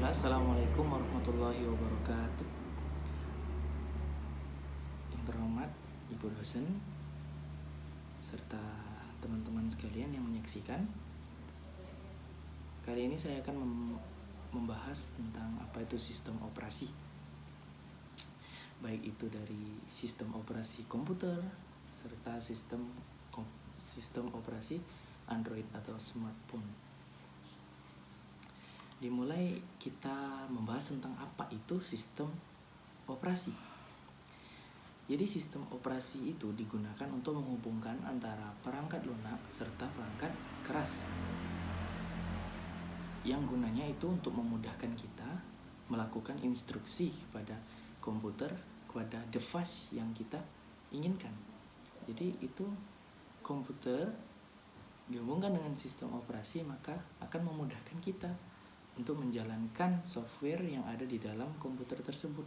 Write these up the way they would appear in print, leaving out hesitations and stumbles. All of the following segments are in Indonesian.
Assalamualaikum warahmatullahi wabarakatuh. Yang terhormat Ibu dosen serta teman-teman sekalian yang menyaksikan. Kali ini saya akan membahas tentang apa itu sistem operasi. Baik itu dari sistem operasi komputer serta sistem operasi Android atau smartphone. Dimulai kita membahas tentang apa itu sistem operasi. Jadi sistem operasi itu digunakan untuk menghubungkan antara perangkat lunak serta perangkat keras. Yang gunanya itu untuk memudahkan kita melakukan instruksi kepada komputer, kepada device yang kita inginkan. Jadi itu komputer dihubungkan dengan sistem operasi, maka akan memudahkan kita untuk menjalankan software yang ada di dalam komputer tersebut,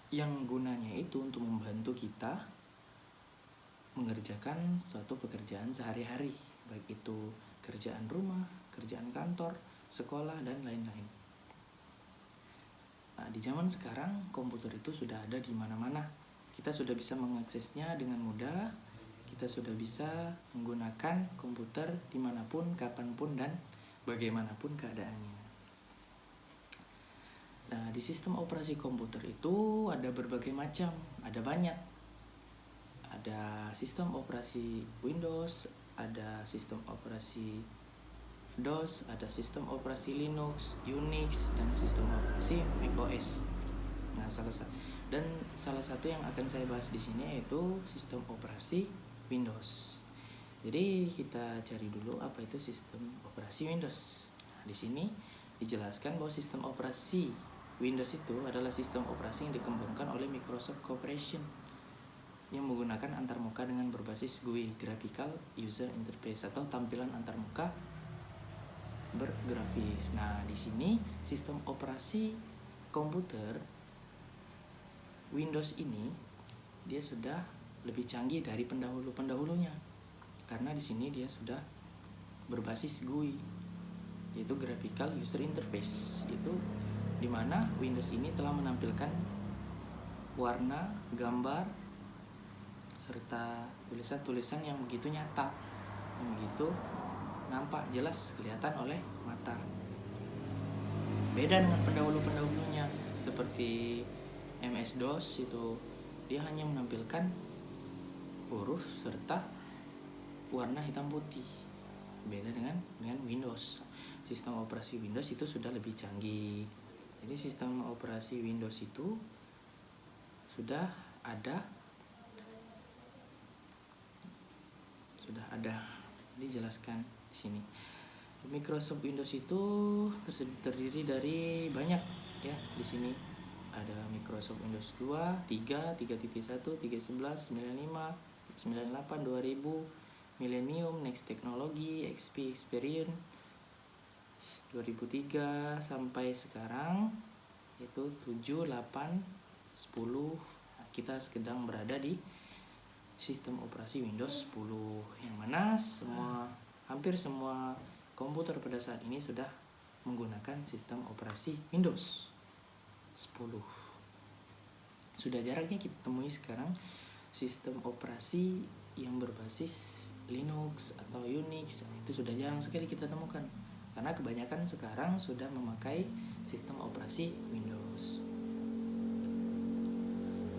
yang gunanya itu untuk membantu kita mengerjakan suatu pekerjaan sehari-hari, baik itu kerjaan rumah, kerjaan kantor, sekolah, dan lain-lain. Nah, di zaman sekarang komputer itu sudah ada di mana-mana. Kita sudah bisa mengaksesnya dengan mudah. Kita sudah bisa menggunakan komputer dimanapun, kapanpun, dan bagaimanapun keadaannya. Nah, di sistem operasi komputer itu ada berbagai macam, ada banyak. Ada sistem operasi Windows, ada sistem operasi DOS, ada sistem operasi Linux, Unix, dan sistem operasi macOS. Nah, salah satu yang akan saya bahas di sini yaitu sistem operasi Windows. Jadi kita cari dulu apa itu sistem operasi Windows. Nah, di sini dijelaskan bahwa sistem operasi Windows itu adalah sistem operasi yang dikembangkan oleh Microsoft Corporation yang menggunakan antarmuka dengan berbasis GUI (Graphical User Interface) atau tampilan antarmuka bergrafis. Nah, di sini sistem operasi komputer Windows ini dia sudah lebih canggih dari pendahulu-pendahulunya, karena di sini dia sudah berbasis GUI, yaitu Graphical User Interface, itu di mana Windows ini telah menampilkan warna, gambar, serta tulisan-tulisan yang begitu nyata, yang begitu nampak jelas kelihatan oleh mata. Beda dengan pendahulu-pendahulunya seperti MS-DOS, itu dia hanya menampilkan huruf serta warna hitam putih. Beda dengan Windows. Sistem operasi Windows itu sudah lebih canggih. Jadi sistem operasi Windows itu sudah ada dijelaskan di sini. Microsoft Windows itu terdiri dari banyak ya. Di sini ada Microsoft Windows 2, 3, 3.1, 3.11, 95, 98, 2000, Millennium, Next Technology, XP Experience 2003 sampai sekarang itu 7, 8, 10. Kita sedang berada di sistem operasi Windows 10, yang mana hampir semua komputer pada saat ini sudah menggunakan sistem operasi Windows 10. Sudah jaraknya kita temui sekarang sistem operasi yang berbasis Linux atau Unix, itu sudah jarang sekali kita temukan, karena kebanyakan sekarang sudah memakai sistem operasi Windows.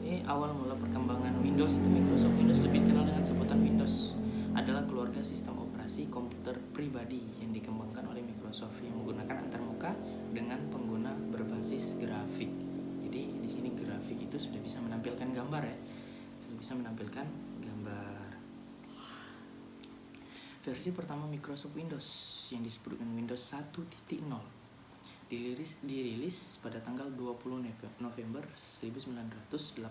Ini awal mula perkembangan Windows itu Microsoft Windows, lebih dikenal dengan sebutan Windows, adalah keluarga sistem operasi komputer pribadi yang dikembangkan oleh Microsoft yang menggunakan antarmuka dengan pengguna berbasis grafik. Jadi di sini grafik itu sudah bisa menampilkan gambar ya, sudah bisa menampilkan gambar. Versi pertama Microsoft Windows yang disebut dengan Windows 1.0 dirilis pada tanggal 20 November 1985.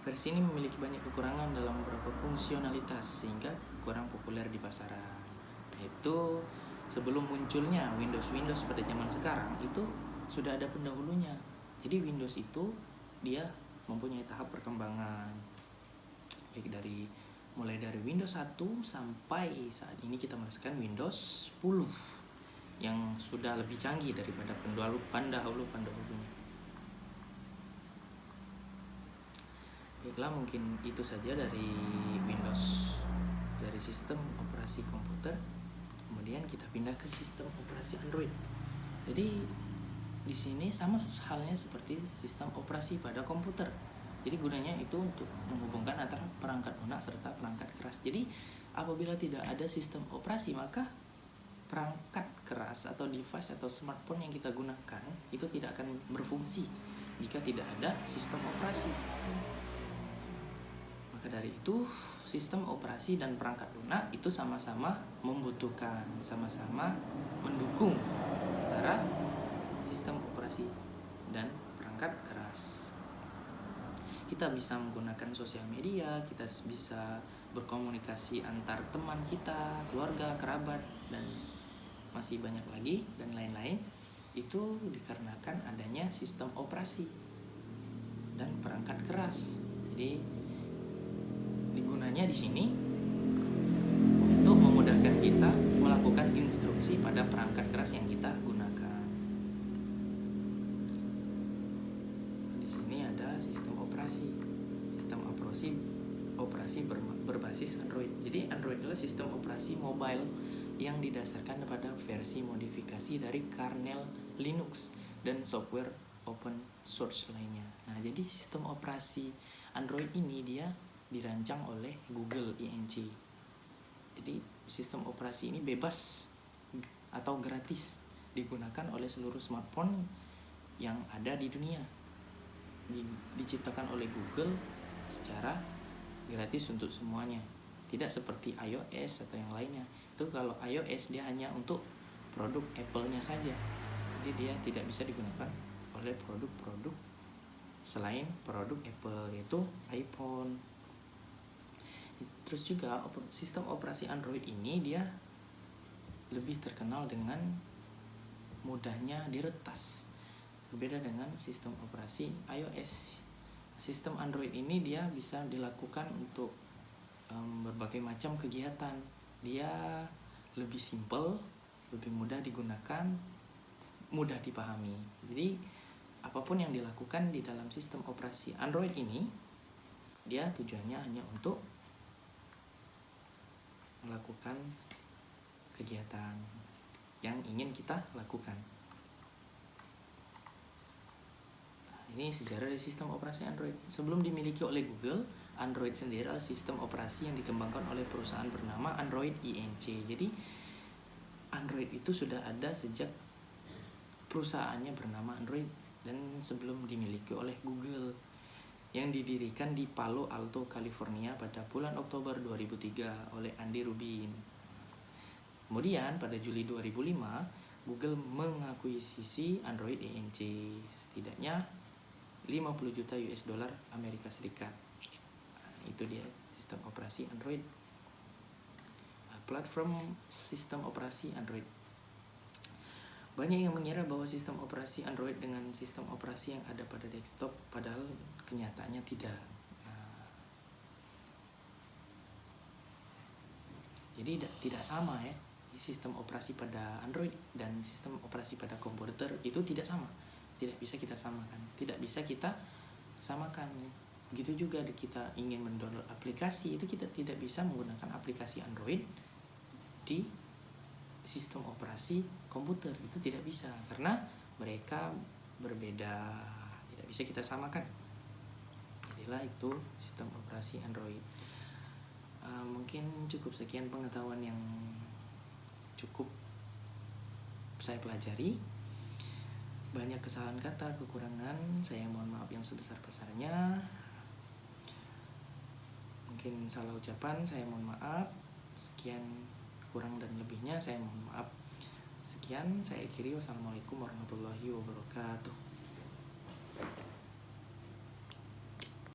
Versi ini memiliki banyak kekurangan dalam beberapa fungsionalitas sehingga kurang populer di pasaran. Itu sebelum munculnya Windows pada zaman sekarang itu sudah ada pendahulunya. Jadi Windows itu dia mempunyai tahap perkembangan, baik mulai dari Windows 1 sampai saat ini kita merasakan Windows 10. yang sudah lebih canggih daripada pendahulu-pendahulunya. Baiklah, mungkin itu saja dari Windows, dari sistem operasi komputer. Kemudian kita pindah ke sistem operasi Android. Jadi di sini sama halnya seperti sistem operasi pada komputer. Jadi gunanya itu untuk menghubungkan antara perangkat lunak serta perangkat keras. Jadi apabila tidak ada sistem operasi, maka perangkat keras atau device atau smartphone yang kita gunakan itu tidak akan berfungsi jika tidak ada sistem operasi. Maka dari itu, sistem operasi dan perangkat lunak itu sama-sama membutuhkan, sama-sama mendukung antara sistem operasi dan perangkat keras. Kita bisa menggunakan sosial media, kita bisa berkomunikasi antar teman kita, keluarga, kerabat, dan masih banyak lagi dan lain-lain. Itu dikarenakan adanya sistem operasi dan perangkat keras. Jadi digunanya di sini untuk memudahkan kita melakukan instruksi pada perangkat keras yang kita gunakan. Di sini ada sistem operasi berbasis Android. Jadi Android adalah sistem operasi mobile yang didasarkan pada versi modifikasi dari kernel Linux dan software open source lainnya. Nah, jadi sistem operasi Android ini dia dirancang oleh Google INC. Jadi sistem operasi ini bebas atau gratis digunakan oleh seluruh smartphone yang ada di dunia. Diciptakan oleh Google secara gratis untuk semuanya. Tidak seperti iOS atau yang lainnya. Itu kalau iOS dia hanya untuk produk Apple-nya saja. Jadi dia tidak bisa digunakan oleh produk-produk selain produk Apple, yaitu iPhone. Terus juga sistem operasi Android ini dia lebih terkenal dengan mudahnya diretas. Berbeda dengan sistem operasi iOS. Sistem Android ini dia bisa dilakukan untuk berbagai macam kegiatan. Dia lebih simple, lebih mudah digunakan, mudah dipahami. Jadi apapun yang dilakukan di dalam sistem operasi Android ini, dia tujuannya hanya untuk melakukan kegiatan yang ingin kita lakukan. Ini sejarah dari sistem operasi Android. Sebelum dimiliki oleh Google, Android sendiri adalah sistem operasi yang dikembangkan oleh perusahaan bernama Android INC. Jadi Android itu sudah ada sejak perusahaannya bernama Android dan sebelum dimiliki oleh Google, yang didirikan di Palo Alto, California pada bulan Oktober 2003 oleh Andy Rubin. Kemudian pada Juli 2005, Google mengakuisisi Android INC, setidaknya 50 juta US dollar Amerika Serikat. Itu dia sistem operasi Android. Platform sistem operasi Android. Banyak yang mengira bahwa sistem operasi Android dengan sistem operasi yang ada pada desktop, padahal kenyataannya tidak. Jadi tidak sama ya. Sistem operasi pada Android dan sistem operasi pada komputer itu tidak sama. Tidak bisa kita samakan. Tidak bisa kita samakan. Begitu juga kita ingin mendownload aplikasi, itu kita tidak bisa menggunakan aplikasi Android di sistem operasi komputer. Itu tidak bisa karena mereka berbeda. Tidak bisa kita samakan. Jadilah itu sistem operasi Android. Mungkin cukup sekian pengetahuan yang cukup saya pelajari. Banyak kesalahan kata, kekurangan, saya mohon maaf yang sebesar-besarnya. Mungkin salah ucapan, saya mohon maaf. Sekian, kurang dan lebihnya saya mohon maaf. Sekian, saya akhiri. Wassalamualaikum warahmatullahi wabarakatuh.